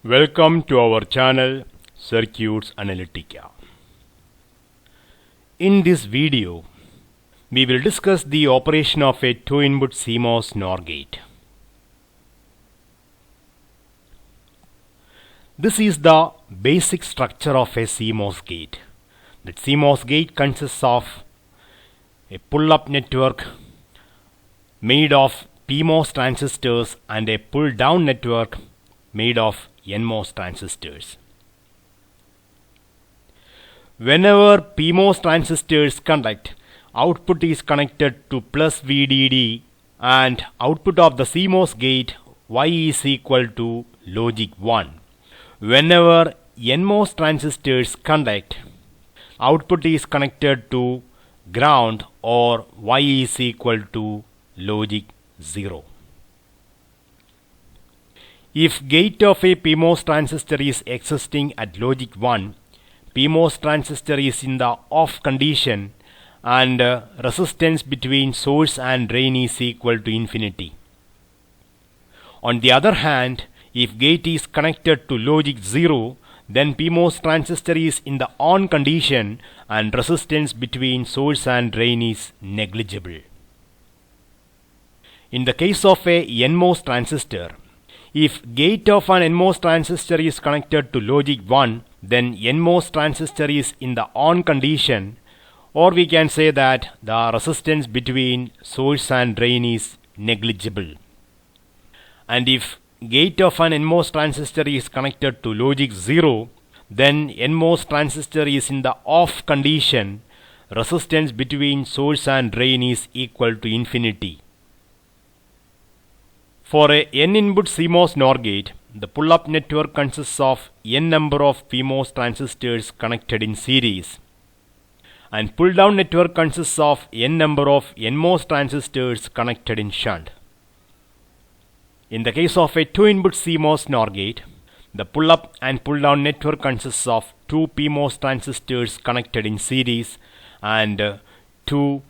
Welcome to our channel Circuits Analytica. In this video, we will discuss the operation of a 2-input CMOS NOR gate. This is the basic structure of a CMOS gate. The CMOS gate consists of a pull-up network made of PMOS transistors and a pull-down network made of NMOS transistors. Whenever PMOS transistors conduct, output is connected to plus VDD and output of the CMOS gate Y is equal to logic 1. Whenever NMOS transistors conduct, output is connected to ground or Y is equal to logic 0. If gate of a PMOS transistor is existing at logic 1, PMOS transistor is in the off condition and resistance between source and drain is equal to infinity. On the other hand, if gate is connected to logic 0, then PMOS transistor is in the on condition and resistance between source and drain is negligible. In the case of a NMOS transistor, if gate of an NMOS transistor is connected to logic 1, then NMOS transistor is in the on condition, or we can say that the resistance between source and drain is negligible. And if gate of an NMOS transistor is connected to logic 0, then NMOS transistor is in the off condition, resistance between source and drain is equal to infinity. For a n-input CMOS NOR gate, the pull-up network consists of n number of PMOS transistors connected in series, and pull-down network consists of n number of NMOS transistors connected in shunt. In the case of a 2-input CMOS NOR gate, the pull-up and pull-down network consists of 2 PMOS transistors connected in series and 2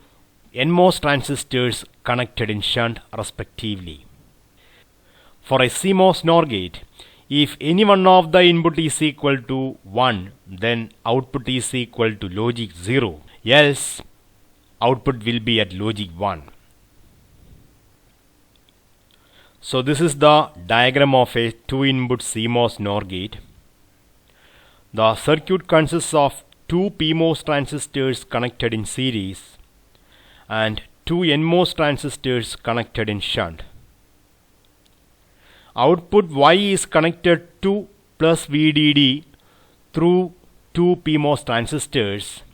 NMOS transistors connected in shunt respectively. For a CMOS NOR gate, if any one of the input is equal to 1, then output is equal to logic 0, else output will be at logic 1. So this is the diagram of a 2-input CMOS NOR gate. The circuit consists of 2 PMOS transistors connected in series and 2 NMOS transistors connected in shunt. Output Y is connected to plus VDD through 2 PMOS transistors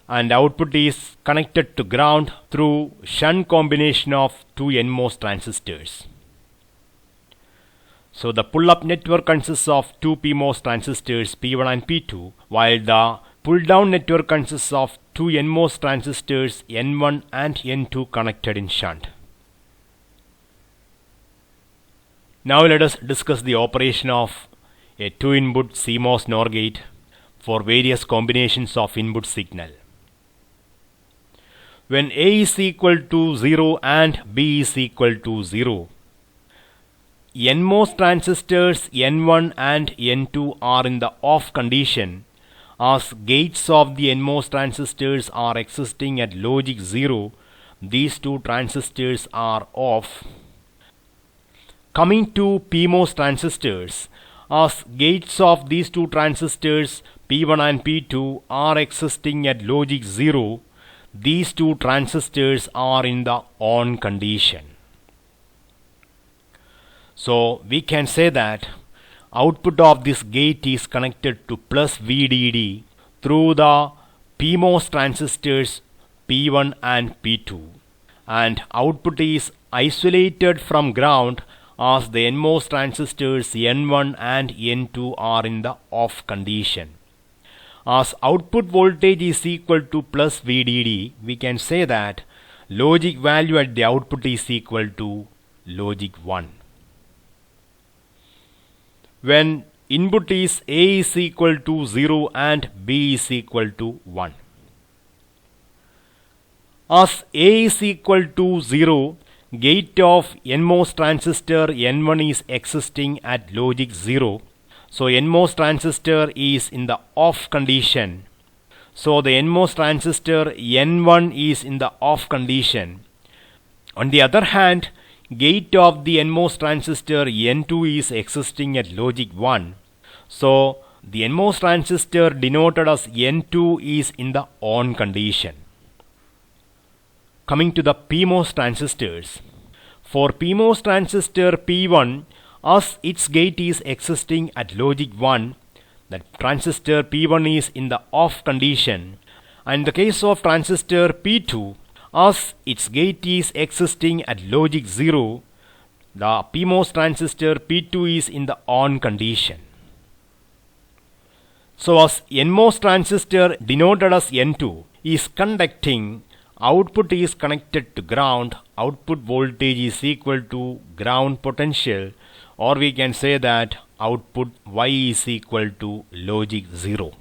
and output is connected to ground through shunt combination of 2 NMOS transistors. So the pull-up network consists of 2 PMOS transistors P1 and P2, while the pull-down network consists of 2 NMOS transistors N1 and N2 connected in shunt. Now let us discuss the operation of a 2-input CMOS NOR gate for various combinations of input signal. When A is equal to 0 and B is equal to 0, NMOS transistors N1 and N2 are in the off condition as gates of the NMOS transistors are existing at logic 0. These two transistors are off. Coming to PMOS transistors, as gates of these two transistors P1 and P2 are existing at logic 0, these two transistors are in the on condition. So we can say that output of this gate is connected to plus VDD through the PMOS transistors P1 and P2, and output is isolated from ground as the NMOS transistors N1 and N2 are in the off condition. As output voltage is equal to plus VDD, we can say that logic value at the output is equal to logic 1. When input is A is equal to 0 and B is equal to 1. As A is equal to 0, gate of NMOS transistor N1 is existing at logic 0. So NMOS transistor is in the off condition. So the NMOS transistor N1 is in the off condition. On the other hand, gate of the NMOS transistor N2 is existing at logic 1. So the NMOS transistor denoted as N2 is in the on condition. Coming to the PMOS transistors. For PMOS transistor P1, as its gate is existing at logic 1, that transistor P1 is in the off condition. And in the case of transistor P2, as its gate is existing at logic 0, the PMOS transistor P2 is in the on condition. So as NMOS transistor denoted as N2 is conducting, output is connected to ground, output voltage is equal to ground potential, or we can say that output Y is equal to logic 0.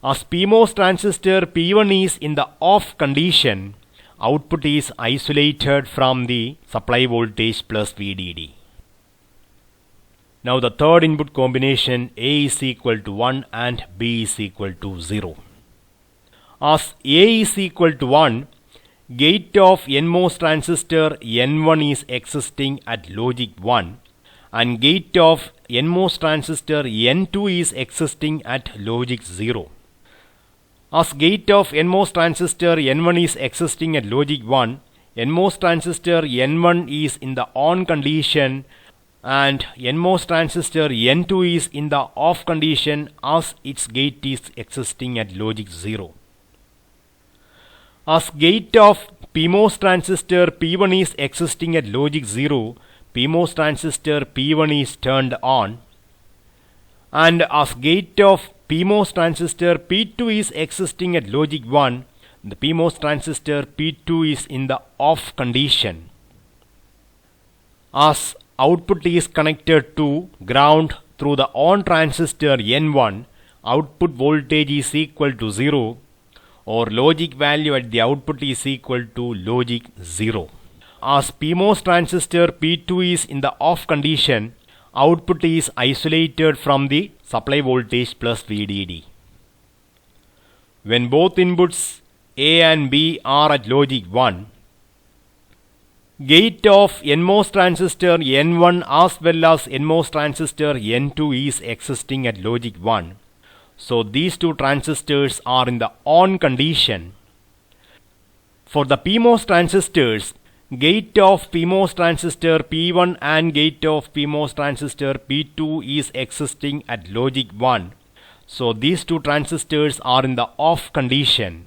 As PMOS transistor P1 is in the off condition, output is isolated from the supply voltage plus VDD. Now the third input combination, A is equal to 1 and B is equal to 0. As A is equal to 1, gate of NMOS transistor N1 is existing at logic 1 and gate of NMOS transistor N2 is existing at logic 0. As gate of NMOS transistor N1 is existing at logic 1, NMOS transistor N1 is in the on condition and NMOS transistor N2 is in the off condition as its gate is existing at logic 0. As gate of PMOS transistor P1 is existing at logic 0, PMOS transistor P1 is turned on, and as gate of PMOS transistor P2 is existing at logic 1, the PMOS transistor P2 is in the off condition. As output is connected to ground through the on transistor N1, output voltage is equal to 0, or logic value at the output is equal to logic 0. As PMOS transistor P2 is in the off condition, output is isolated from the supply voltage plus VDD. When both inputs A and B are at logic 1, gate of NMOS transistor N1 as well as NMOS transistor N2 is existing at logic 1. So these two transistors are in the on condition. For the PMOS transistors, gate of PMOS transistor P1 and gate of PMOS transistor P2 is existing at logic 1. So these two transistors are in the off condition.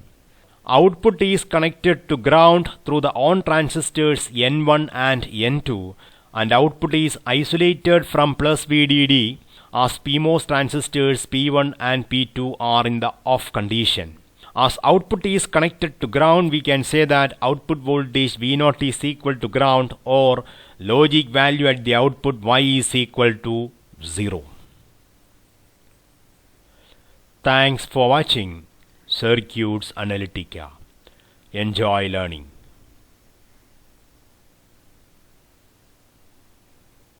Output is connected to ground through the on transistors N1 and N2, and output is isolated from plus VDD as PMOS transistors P1 and P2 are in the off condition. As output is connected to ground, we can say that output voltage V0 is equal to ground, or logic value at the output Y is equal to 0. Thanks for watching Circuits Analytica. Enjoy learning.